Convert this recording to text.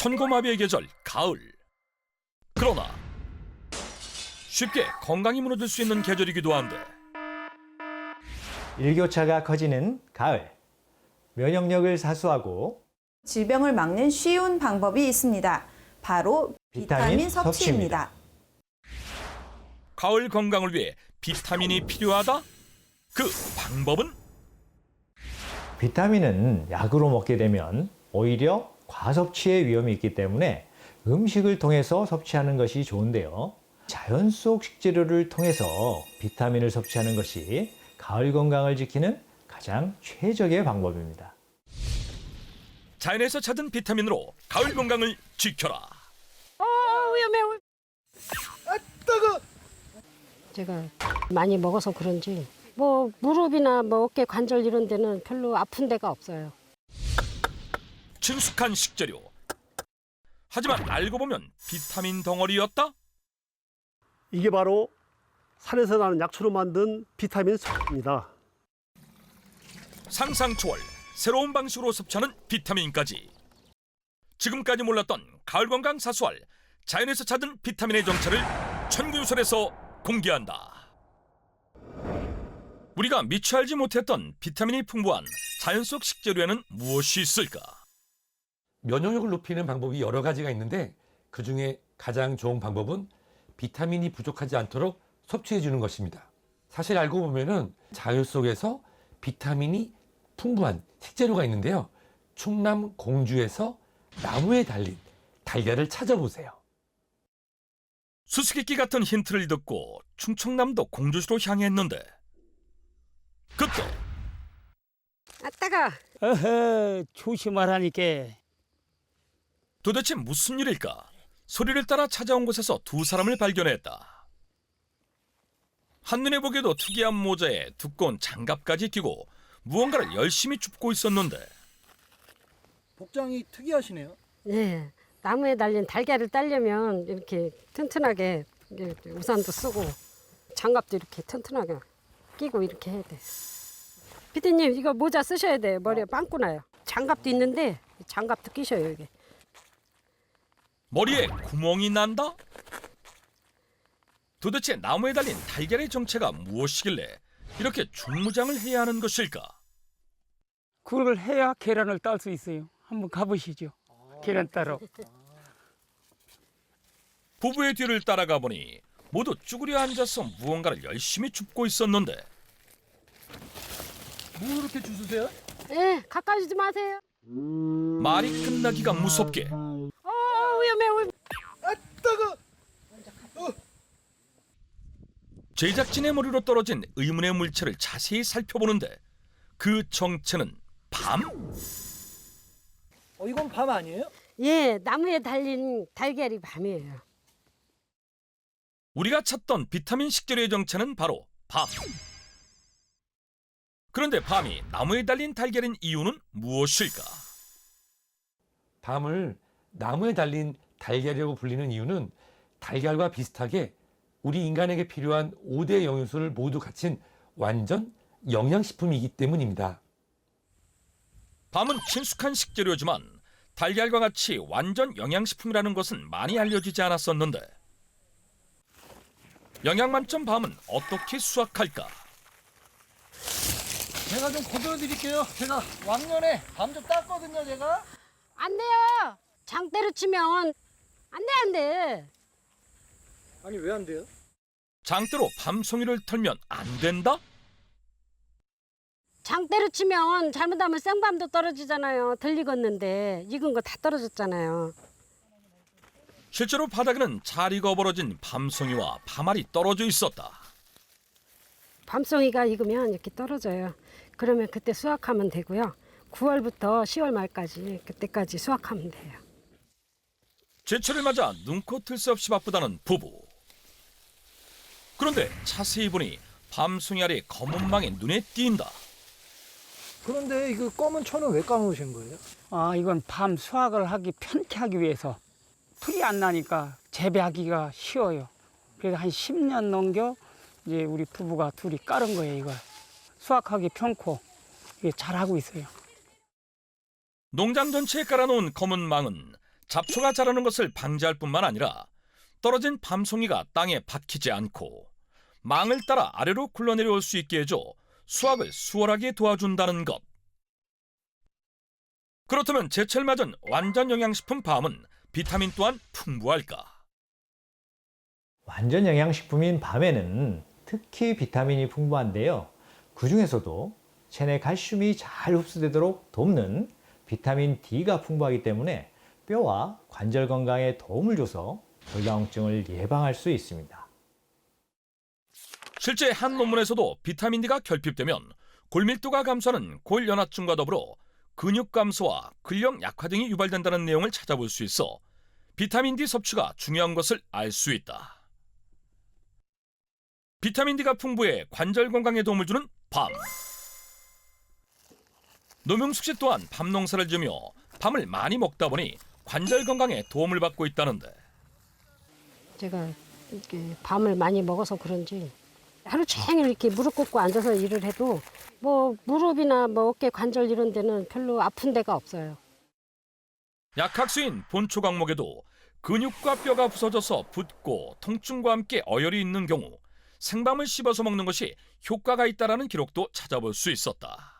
천고마비의 계절 가을. 그러나 쉽게 건강이 무너질 수 있는 계절이기도 한데 일교차가 커지는 가을. 면역력을 사수하고 질병을 막는 쉬운 방법이 있습니다. 바로 비타민 섭취입니다. 가을 건강을 위해 비타민이 필요하다? 그 방법은? 비타민은 약으로 먹게 되면 오히려 과섭취의 위험이 있기 때문에 음식을 통해서 섭취하는 것이 좋은데요. 자연 속 식재료를 통해서 비타민을 섭취하는 것이 가을 건강을 지키는 가장 최적의 방법입니다. 자연에서 찾은 비타민으로 가을 건강을 지켜라. 위험해. 제가 많이 먹어서 그런지 뭐 무릎이나 뭐 어깨 관절 이런 데는 별로 아픈 데가 없어요. 친숙한 식재료. 하지만 알고 보면 비타민 덩어리였다? 이게 바로 산에서 나는 약초로 만든 비타민 섭입니다. 상상 초월, 새로운 방식으로 섭취하는 비타민까지. 지금까지 몰랐던 가을 건강 사수할 자연에서 찾은 비타민의 정체를 천군설에서 공개한다. 우리가 미처 알지 못했던 비타민이 풍부한 자연 속 식재료에는 무엇이 있을까? 면역력을 높이는 방법이 여러 가지가 있는데 그중에 가장 좋은 방법은 비타민이 부족하지 않도록 섭취해 주는 것입니다. 사실 알고 보면은 자연 속에서 비타민이 풍부한 식재료가 있는데요. 충남 공주에서 나무에 달린 달걀을 찾아보세요. 수수께끼 같은 힌트를 듣고 충청남도 공주시로 향했는데 그때 아따가 어허, 조심하라니까. 도대체 무슨 일일까? 소리를 따라 찾아온 곳에서 두 사람을 발견했다. 한눈에 보기에도 특이한 모자에 두꺼운 장갑까지 끼고 무언가를 열심히 줍고 있었는데 복장이 특이하시네요. 네, 나무에 달린 달걀을 따려면 이렇게 튼튼하게 이렇게 우산도 쓰고 장갑도 이렇게 튼튼하게 끼고 이렇게 해야 돼. 피디님 이거 모자 쓰셔야 돼요. 머리에 빵꾸 나요. 장갑도 있는데 장갑도 끼셔요 이게. 머리에 구멍이 난다? 도대체 나무에 달린 달걀의 정체가 무엇이길래 이렇게 중무장을 해야 하는 것일까? 그걸 해야 계란을 딸 수 있어요. 한번 가보시죠. 계란 따러. 부부의 뒤를 따라가 보니 모두 쭈그려 앉아서 무언가를 열심히 줍고 있었는데 뭐 이렇게 주스세요? 네, 가까이 오지 마세요. 말이 끝나기가 무섭게 위험해. 제작진의 머리로 떨어진 의문의 물체를 자세히 살펴보는데 그 정체는 밤? 이건 밤 아니에요? 예, 나무에 달린 달걀이 밤이에요. 우리가 찾던 비타민 식재료의 정체는 바로 밤. 그런데 밤이 나무에 달린 달걀인 이유는 무엇일까? 밤을 나무에 달린 달걀이라고 불리는 이유는 달걀과 비슷하게 우리 인간에게 필요한 5대 영양소를 모두 갖춘 완전 영양식품이기 때문입니다. 밤은 친숙한 식재료지만 달걀과 같이 완전 영양식품이라는 것은 많이 알려지지 않았었는데 영양만점 밤은 어떻게 수확할까? 제가 좀 거둬드릴게요. 제가 왕년에 밤 좀 땄거든요, 제가. 안 돼요. 장 때려치면 안 돼. 아니 왜 안 돼요? 장대로 밤송이를 털면 안 된다? 장 때려치면 잘못하면 생밤도 떨어지잖아요. 덜 익었는데 익은 거 다 떨어졌잖아요. 실제로 바닥에는 잘 익어 벌어진 밤송이와 밤알이 떨어져 있었다. 밤송이가 익으면 이렇게 떨어져요. 그러면 그때 수확하면 되고요. 9월부터 10월 말까지 그때까지 수확하면 돼요. 제철을 맞아 눈코 뜰 새 없이 바쁘다는 부부. 그런데 자세히 보니 밤송이 알이 검은 망에 눈에 띈다. 그런데 이거 검은 천은 왜 까놓으신 거예요? 아, 이건 밤 수확을 하기 편하게 하기 위해서 풀이 안 나니까 재배하기가 쉬워요. 그래서 한 10년 넘겨 이제 우리 부부가 둘이 깔은 거예요, 이걸. 수확하기 편코 이게 잘하고 있어요. 농장 전체에 깔아놓은 검은 망은 잡초가 자라는 것을 방지할 뿐만 아니라 떨어진 밤송이가 땅에 박히지 않고 망을 따라 아래로 굴러내려올 수 있게 해줘 수확을 수월하게 도와준다는 것. 그렇다면 제철 맞은 완전 영양식품 밤은 비타민 또한 풍부할까? 완전 영양식품인 밤에는 특히 비타민이 풍부한데요. 그 중에서도 체내 칼슘이 잘 흡수되도록 돕는 비타민 D가 풍부하기 때문에 뼈와 관절 건강에 도움을 줘서 골다공증을 예방할 수 있습니다. 실제 한 논문에서도 비타민 D가 결핍되면 골밀도가 감소하는 골연화증과 더불어 근육 감소와 근력 약화 등이 유발된다는 내용을 찾아볼 수 있어 비타민 D 섭취가 중요한 것을 알 수 있다. 비타민 D가 풍부해 관절 건강에 도움을 주는 밤. 노명숙 씨 또한 밤 농사를 지으며 밤을 많이 먹다 보니 관절 건강에 도움을 받고 있다는데. 제가 이렇게 밤을 많이 먹어서 그런지 하루 종일 이렇게 무릎 꿇고 앉아서 일을 해도 뭐 무릎이나 뭐 어깨 관절 이런 데는 별로 아픈 데가 없어요. 약학수인 본초 강목에도 근육과 뼈가 부서져서 붓고 통증과 함께 어혈이 있는 경우 생밤을 씹어서 먹는 것이 효과가 있다라는 기록도 찾아볼 수 있었다.